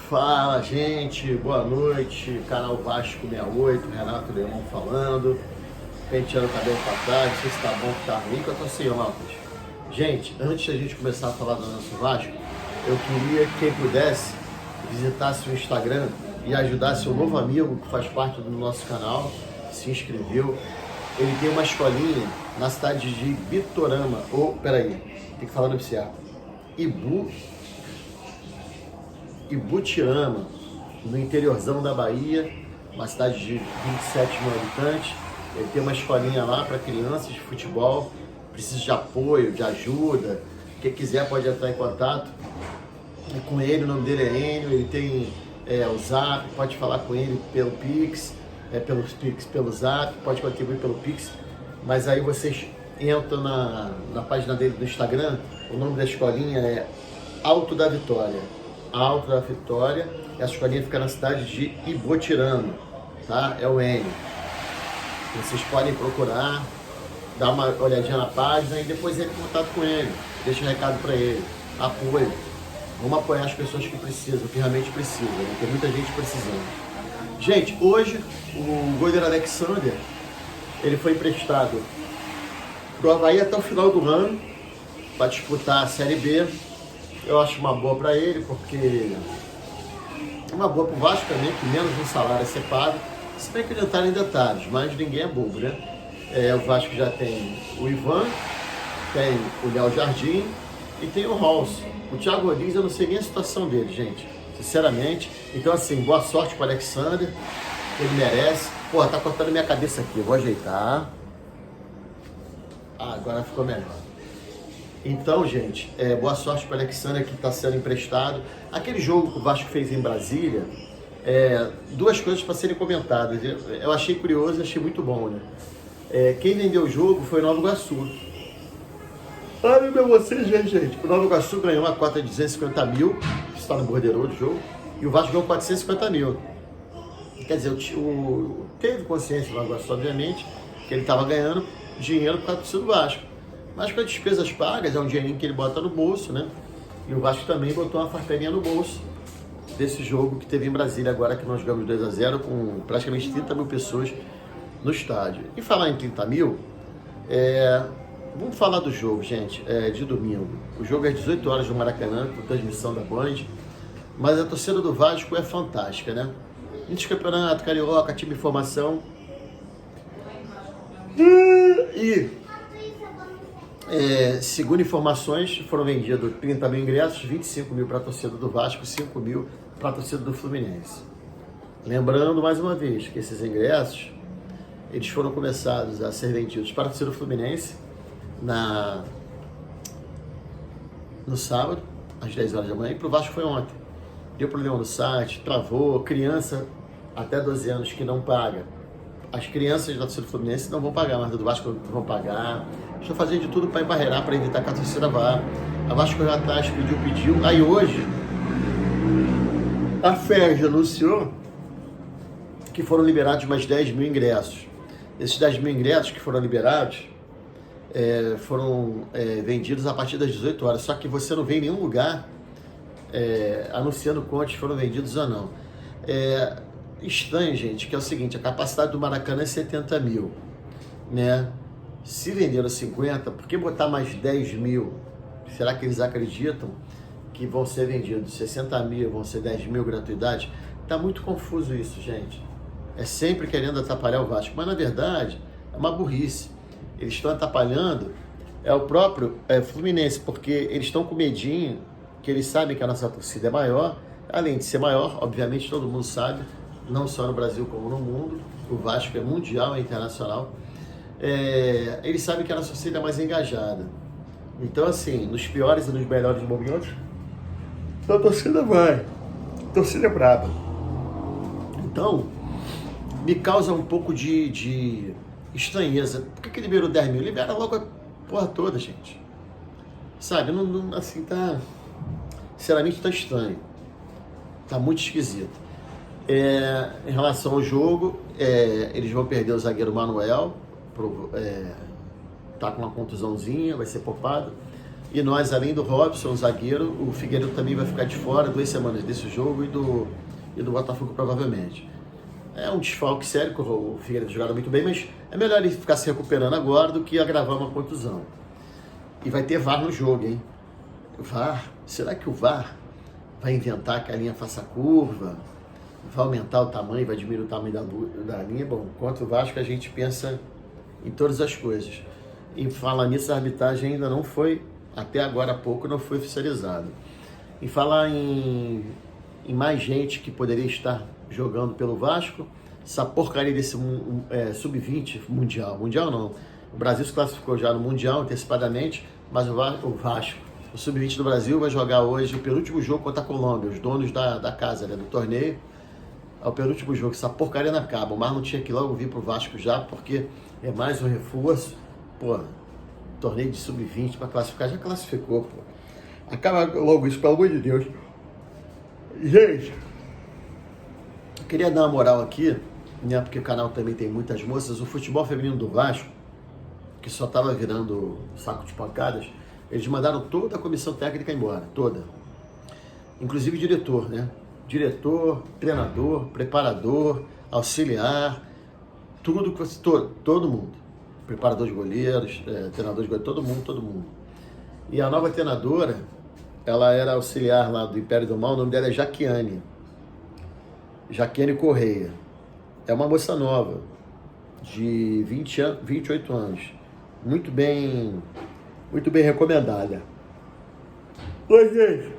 Fala, gente, boa noite, canal Vasco 68, Renato Leão falando, penteando o cabelo pra trás, não sei se tá bom ou tá ruim, que eu tô sem óculos. Gente, antes da gente começar a falar do nosso Vasco, eu queria que quem pudesse visitasse o Instagram e ajudasse um novo amigo que faz parte do nosso canal, se inscreveu. Ele tem uma escolinha na cidade de Bitorama, tem que falar no certo, Ibutiama, no interiorzão da Bahia, uma cidade de 27 mil habitantes. Ele tem uma escolinha lá para crianças de futebol, precisa de apoio, de ajuda. Quem quiser pode entrar em contato com ele, o nome dele é Enio, ele tem o Zap, pode falar com ele pelo Pix, pelo Zap, pode contribuir pelo Pix, mas aí vocês entram na página dele do Instagram, o nome da escolinha é Alto da Vitória, essa escolinha fica na cidade de Ibotirama, tá? É o Enio. Vocês podem procurar, dar uma olhadinha na página e depois entre em contato com ele, deixa um recado para ele, apoio. Vamos apoiar as pessoas que precisam, que realmente precisam, né? Tem muita gente precisando. Gente, hoje o Goider Alexander, ele foi emprestado pro Avaí até o final do ano para disputar a Série B. Eu acho uma boa para ele, porque é uma boa pro Vasco também, que menos um salário a ser pago. Se bem que ele está em detalhes, mas ninguém é bobo, né? O Vasco já tem o Ivan, tem o Léo Jardim e tem o Rolls. O Thiago Rodrigues, eu não sei nem a situação dele, gente, sinceramente. Então, assim, boa sorte para o Alexander, ele merece. Pô, tá cortando minha cabeça aqui, eu vou ajeitar. Agora ficou melhor. Então, gente, boa sorte para o Alexander, que está sendo emprestado. Aquele jogo que o Vasco fez em Brasília, duas coisas para serem comentadas. Eu achei curioso, achei muito bom, né? Quem vendeu o jogo foi o Nova Iguaçu. Olha meu vocês, gente. O Nova Iguaçu ganhou uma cota de 250 mil, que está no bordeiro do jogo, e o Vasco ganhou 450 mil. Quer dizer, teve consciência do Nova Iguaçu, obviamente, que ele estava ganhando dinheiro por causa do Vasco. Mas com as despesas pagas, é um dinheirinho que ele bota no bolso, né? E o Vasco também botou uma farpeirinha no bolso desse jogo que teve em Brasília agora, que nós jogamos 2-0 com praticamente 30 mil pessoas no estádio. E falar em 30 mil, vamos falar do jogo, gente, de domingo. O jogo é às 18 horas no Maracanã, com transmissão da Band, mas a torcida do Vasco é fantástica, né? Campeonato Carioca, time em formação. Segundo informações, foram vendidos 30 mil ingressos, 25 mil para a torcida do Vasco, 5 mil para a torcida do Fluminense. Lembrando, mais uma vez, que esses ingressos, eles foram começados a ser vendidos para a torcida do Fluminense no sábado, às 10 horas da manhã, e para o Vasco foi ontem. Deu problema no site, travou, criança até 12 anos que não paga. As crianças da torcida do Fluminense não vão pagar, mas do Vasco vão pagar. Estou fazendo de tudo para embarrear, para evitar que a torcida vá. A Vasco correu atrás, pediu. Aí hoje, a FERJ anunciou que foram liberados mais 10 mil ingressos. Esses 10 mil ingressos que foram liberados foram vendidos a partir das 18 horas. Só que você não vê em nenhum lugar anunciando quantos foram vendidos ou não. Estranho, gente, que é o seguinte: a capacidade do Maracanã é 70 mil, né? Se venderam 50, por que botar mais 10 mil? Será que eles acreditam que vão ser vendidos 60 mil, vão ser 10 mil gratuidade? Tá muito confuso isso, gente. É sempre querendo atrapalhar o Vasco, mas na verdade é uma burrice. Eles estão atrapalhando o próprio Fluminense, porque eles estão com medinho, que eles sabem que a nossa torcida é maior. Além de ser maior, obviamente todo mundo sabe, não só no Brasil como no mundo, o Vasco é mundial, é internacional. Eles sabem que a nossa torcida é mais engajada. Então, assim, nos piores e nos melhores momentos, a torcida vai. A torcida é braba. Então, me causa um pouco de estranheza. Por que liberou 10 mil? Libera logo a porra toda, gente. Sabe, assim, tá... Sinceramente, tá estranho. Tá muito esquisito. Em relação ao jogo, eles vão perder o zagueiro Manuel, tá com uma contusãozinha, vai ser poupado. E nós, além do Robson, o zagueiro, o Figueiredo também vai ficar de fora 2 semanas desse jogo e do Botafogo provavelmente. É um desfalque sério, que o Figueiredo jogaram muito bem, mas é melhor ele ficar se recuperando agora do que agravar uma contusão. E vai ter VAR no jogo, hein? VAR? Será que o VAR vai inventar que a linha faça curva? Vai aumentar o tamanho, vai diminuir o tamanho da linha? Bom, contra o Vasco a gente pensa em todas as coisas. E falar nisso, a arbitragem ainda não foi, até agora há pouco, não foi oficializada. E falar em mais gente que poderia estar jogando pelo Vasco, essa porcaria desse sub-20 mundial. Mundial não. O Brasil se classificou já no Mundial antecipadamente, mas o Vasco, o sub-20 do Brasil, vai jogar hoje o penúltimo jogo contra a Colômbia, os donos da casa, né, do torneio. É o penúltimo jogo, essa porcaria não acaba. O Marlon tinha que logo vir pro Vasco já, porque é mais um reforço. Pô, torneio de sub-20 para classificar, já classificou, pô. Acaba logo isso, pelo amor de Deus. Gente, eu queria dar uma moral aqui, né, porque o canal também tem muitas moças. O futebol feminino do Vasco, que só estava virando saco de pancadas, eles mandaram toda a comissão técnica embora, toda. Inclusive diretor, né? Diretor, treinador, preparador, auxiliar, tudo que você, todo mundo. Preparador de goleiros, treinador de goleiros, todo mundo. E a nova treinadora, ela era auxiliar lá do Império do Mal, o nome dela é Jaquiane Correia. É uma moça nova, de 28 anos. Muito bem recomendada. Oi, gente.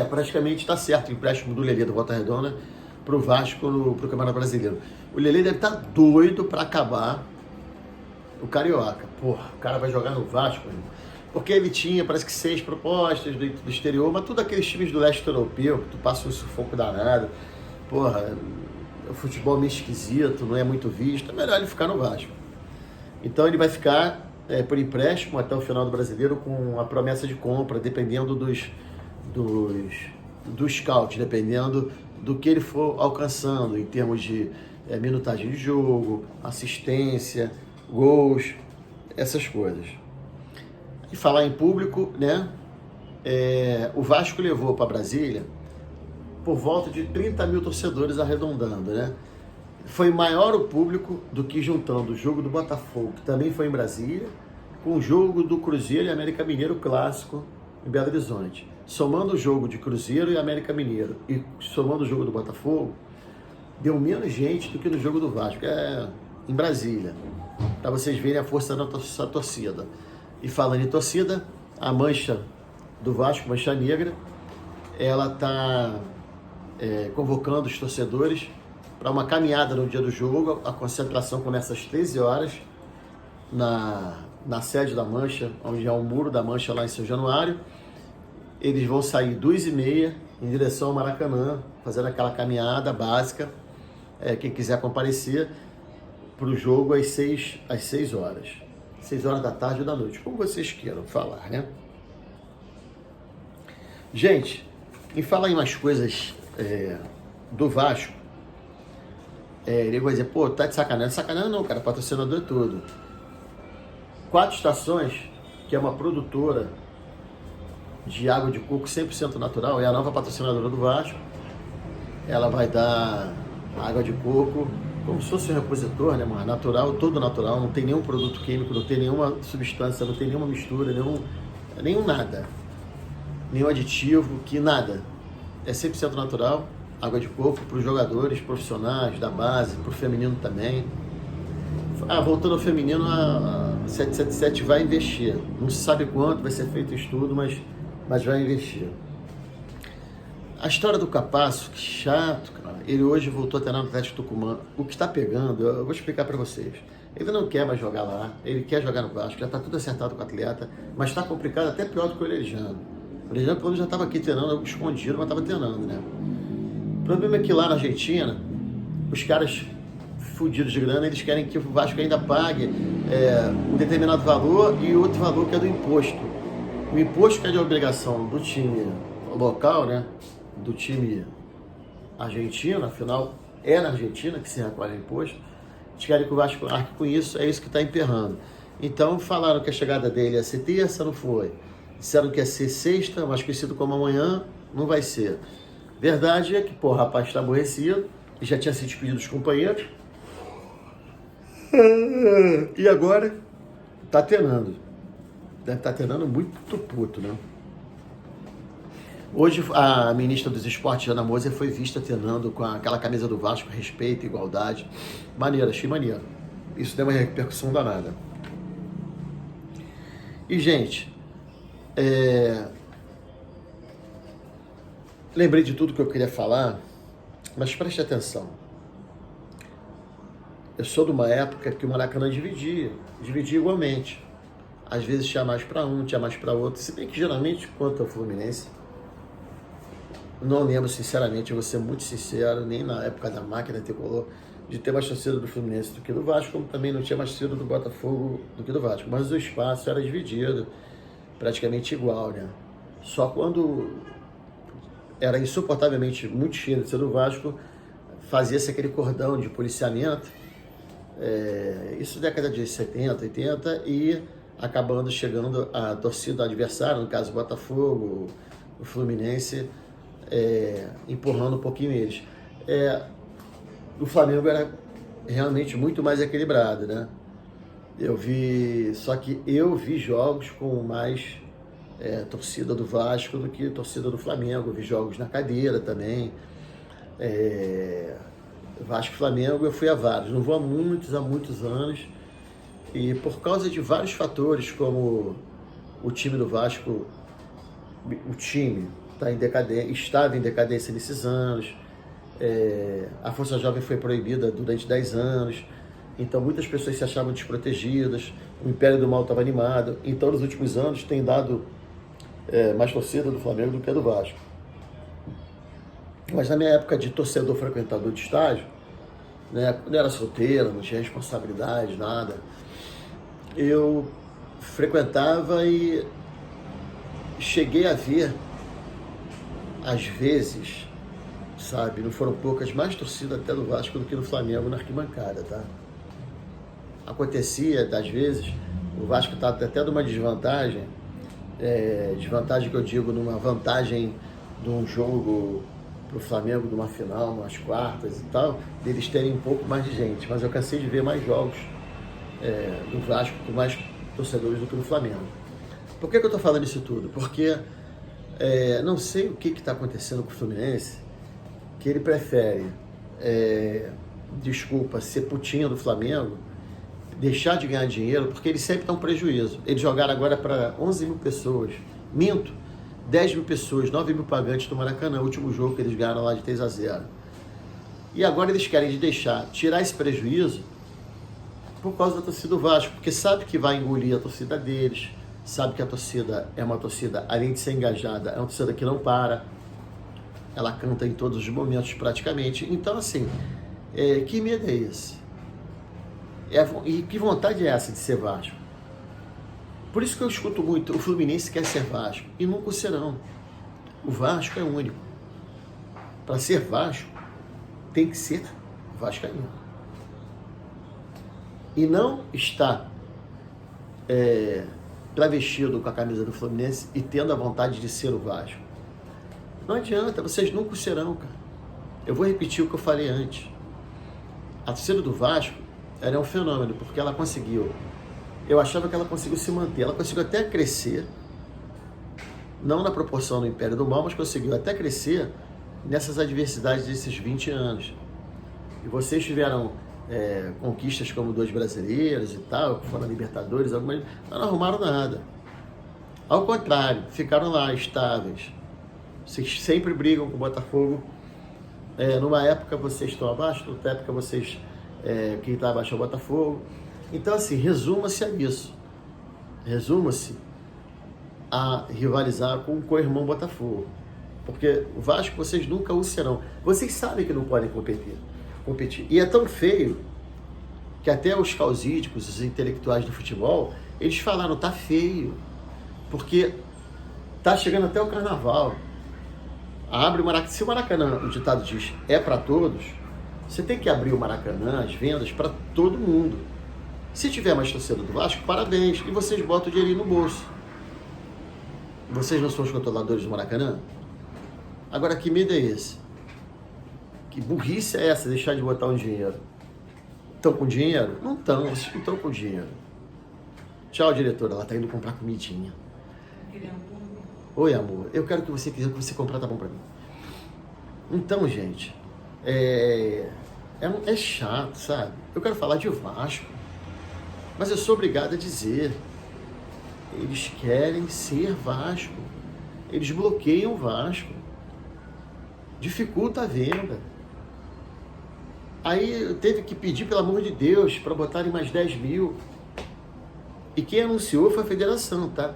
Praticamente está certo o empréstimo do Lelê do Volta Redonda pro Vasco, pro Campeonato Brasileiro. O Lelê deve estar doido para acabar o Carioca. Porra, o cara vai jogar no Vasco, irmão. Porque ele tinha, parece que 6 propostas do exterior, mas tudo aqueles times do leste europeu, que tu passa um sufoco danado. Porra, o futebol meio esquisito, não é muito visto. É melhor ele ficar no Vasco. Então ele vai ficar por empréstimo até o final do Brasileiro com a promessa de compra, dependendo do scout, dependendo do que ele for alcançando em termos de minutagem de jogo, assistência, gols, essas coisas. E falar em público, né? O Vasco levou para Brasília por volta de 30 mil torcedores, arredondando, né? Foi maior o público do que juntando o jogo do Botafogo, que também foi em Brasília, com o jogo do Cruzeiro e América Mineiro clássico em Belo Horizonte. Somando o jogo de Cruzeiro e América Mineiro e somando o jogo do Botafogo, deu menos gente do que no jogo do Vasco, em Brasília, para vocês verem a força da nossa torcida. E falando em torcida, a mancha do Vasco, Mancha Negra, ela está convocando os torcedores para uma caminhada no dia do jogo. A concentração começa às 13 horas na sede da Mancha, onde é o muro da Mancha lá em São Januário. Eles vão sair 2h30 em direção ao Maracanã, fazendo aquela caminhada básica. Quem quiser comparecer para o jogo às 6 horas. 6 horas da tarde ou da noite, como vocês queiram falar, né? Gente, em falar em mais coisas do Vasco, ele vai dizer, pô, tá de sacanagem. Sacanagem não, cara, patrocinador é tudo. 4 Estações, que é uma produtora de água de coco 100% natural, é a nova patrocinadora do Vasco. Ela vai dar água de coco como se fosse um repositor, né, mas natural, todo natural, não tem nenhum produto químico, não tem nenhuma substância, não tem nenhuma mistura, nenhum nada, nenhum aditivo, nada. É 100% natural, água de coco para os jogadores profissionais, da base, para o feminino também. Voltando ao feminino, a 777 vai investir. Não se sabe quanto vai ser feito o estudo, mas vai investir. A história do Capasso, que chato, cara. Ele hoje voltou a treinar no Atlético Tucumã. O que está pegando, eu vou explicar para vocês. Ele não quer mais jogar lá, ele quer jogar no Vasco, já está tudo acertado com o atleta, mas está complicado, até pior do que o Elejandro. O Elejandro, pelo menos, já estava aqui treinando, escondido, mas estava treinando, né? O problema é que lá na Argentina, os caras fudidos de grana, eles querem que o Vasco ainda pague um determinado valor e outro valor que é do imposto. O imposto que é de obrigação do time local, né? Do time argentino, afinal é na Argentina que se recolhe o imposto, eles querem que o Vasco arque com isso, é isso que está emperrando. Então falaram que a chegada dele ia ser terça, não foi. Disseram que ia ser sexta, mais conhecido como amanhã, não vai ser. Verdade é que, pô, o rapaz está aborrecido, e já tinha se despedido dos companheiros. E agora está tenando. Deve estar tenando muito puto, né? Hoje a ministra dos Esportes, Ana Moser, foi vista tenando com aquela camisa do Vasco, respeito, igualdade. Maneiro, achei maneiro. Isso deu uma repercussão danada. E, gente, lembrei de tudo que eu queria falar, mas preste atenção. Eu sou de uma época que o Maracanã dividia igualmente. Às vezes tinha mais para um, tinha mais para outro. Se bem que geralmente, quanto ao Fluminense, não lembro, sinceramente, eu vou ser muito sincero, nem na época da máquina tricolor, de ter mais torcida do Fluminense do que do Vasco, como também não tinha mais torcida do Botafogo do que do Vasco. Mas o espaço era dividido, praticamente igual, né? Só quando era insuportavelmente muito cheio de ser do Vasco, fazia-se aquele cordão de policiamento, isso década de 70, 80, e acabando chegando a torcida adversária, no caso o Botafogo, o Fluminense, empurrando um pouquinho eles. O Flamengo era realmente muito mais equilibrado, né? Só que eu vi jogos com mais torcida do Vasco do que torcida do Flamengo. Eu vi jogos na cadeira também. Vasco e Flamengo eu fui a vários. Não vou há muitos anos. E por causa de vários fatores, como o time do Vasco, o time estava em decadência nesses anos, a Força Jovem foi proibida durante 10 anos, então muitas pessoas se achavam desprotegidas, o Império do Mal estava animado, então nos últimos anos tem dado mais torcida do Flamengo do que a do Vasco. Mas na minha época de torcedor frequentador de estádio, né, quando eu era solteiro, não tinha responsabilidade, nada, eu frequentava e cheguei a ver, às vezes, sabe, não foram poucas, mais torcida até do Vasco do que do Flamengo na arquibancada, tá? Acontecia, às vezes, o Vasco tá até numa desvantagem, desvantagem que eu digo, numa vantagem de um jogo pro Flamengo, de uma final, umas quartas e tal, deles terem um pouco mais de gente, mas eu cansei de ver mais jogos do Vasco com mais torcedores do que do Flamengo. Por que eu tô falando isso tudo? Porque não sei o que está acontecendo com o Fluminense, que ele prefere, ser putinha do Flamengo, deixar de ganhar dinheiro, porque eles sempre dão prejuízo. Eles jogaram agora para 11 mil pessoas, 10 mil pessoas, 9 mil pagantes do Maracanã, o último jogo que eles ganharam lá de 3-0. E agora eles querem tirar esse prejuízo por causa da torcida do Vasco, porque sabe que vai engolir a torcida deles, sabe que a torcida é uma torcida, além de ser engajada, é uma torcida que não para, ela canta em todos os momentos praticamente. Então, assim, que medo é esse? E que vontade é essa de ser Vasco? Por isso que eu escuto muito, o Fluminense quer ser Vasco, e nunca serão. O Vasco é único. Para ser Vasco, tem que ser vascaíno. E não está travestido com a camisa do Fluminense e tendo a vontade de ser o Vasco. Não adianta, vocês nunca serão, cara. Eu vou repetir o que eu falei antes. A torcida do Vasco era um fenômeno, porque ela conseguiu. Eu achava que ela conseguiu se manter, ela conseguiu até crescer, não na proporção do Império do Mal, mas conseguiu até crescer nessas adversidades desses 20 anos. E vocês tiveram conquistas como 2 brasileiros e tal, que foram Libertadores, algumas, mas não arrumaram nada. Ao contrário, ficaram lá estáveis. Vocês sempre brigam com o Botafogo. Numa época vocês estão abaixo, noutra época vocês, quem está abaixo é o Botafogo. Então, assim, resuma-se a isso. Resuma-se a rivalizar com o co-irmão Botafogo. Porque o Vasco vocês nunca o serão. Vocês sabem que não podem competir. E é tão feio que até os causídicos, os intelectuais do futebol, eles falaram, tá feio. Porque tá chegando até o carnaval. Abre o Maracanã. Se o Maracanã, o ditado diz, é para todos, Você tem que abrir o Maracanã, as vendas, para todo mundo. Se tiver mais torcedor do Vasco, parabéns. E vocês botam o dinheirinho no bolso. Vocês não são os controladores do Maracanã? Agora, que medo é esse? Que burrice é essa, deixar de botar um dinheiro? Estão com dinheiro? Não estão, vocês não estão com dinheiro. Tchau, diretora, ela está indo comprar comidinha. Oi, amor, eu quero que você quiser que você comprar, tá bom pra mim. Então, gente, é chato, sabe? Eu quero falar de Vasco, mas eu sou obrigado a dizer, eles querem ser Vasco, eles bloqueiam o Vasco, dificulta a venda. Aí teve que pedir, pelo amor de Deus, para botarem mais 10 mil. E quem anunciou foi a federação, tá?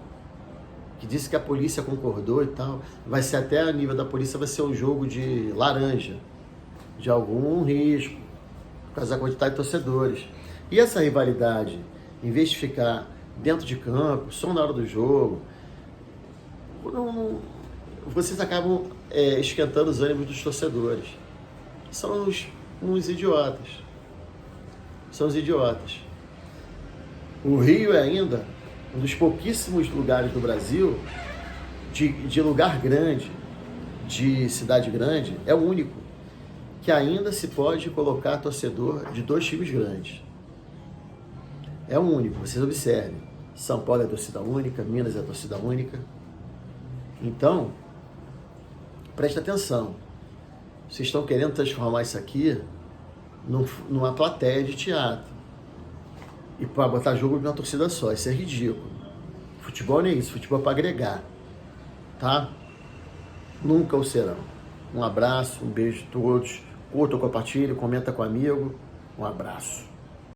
Que disse que a polícia concordou e tal. Vai ser até a nível da polícia, vai ser um jogo de laranja, de algum risco, por causa da quantidade de torcedores. E essa rivalidade, em vez de ficar dentro de campo, só na hora do jogo, vocês acabam esquentando os ânimos dos torcedores. São uns idiotas. São os idiotas. O Rio é ainda um dos pouquíssimos lugares do Brasil, de lugar grande, de cidade grande, é o único que ainda se pode colocar torcedor de 2 times grandes. É o único, vocês observem. São Paulo é torcida única, Minas é torcida única. Então, preste atenção. Vocês estão querendo transformar isso aqui numa plateia de teatro. E para botar jogo de uma torcida só. Isso é ridículo. Futebol não é isso. Futebol é para agregar. Tá? Nunca o serão. Um abraço, um beijo a todos. Curta, compartilhe, comenta com amigo. Um abraço.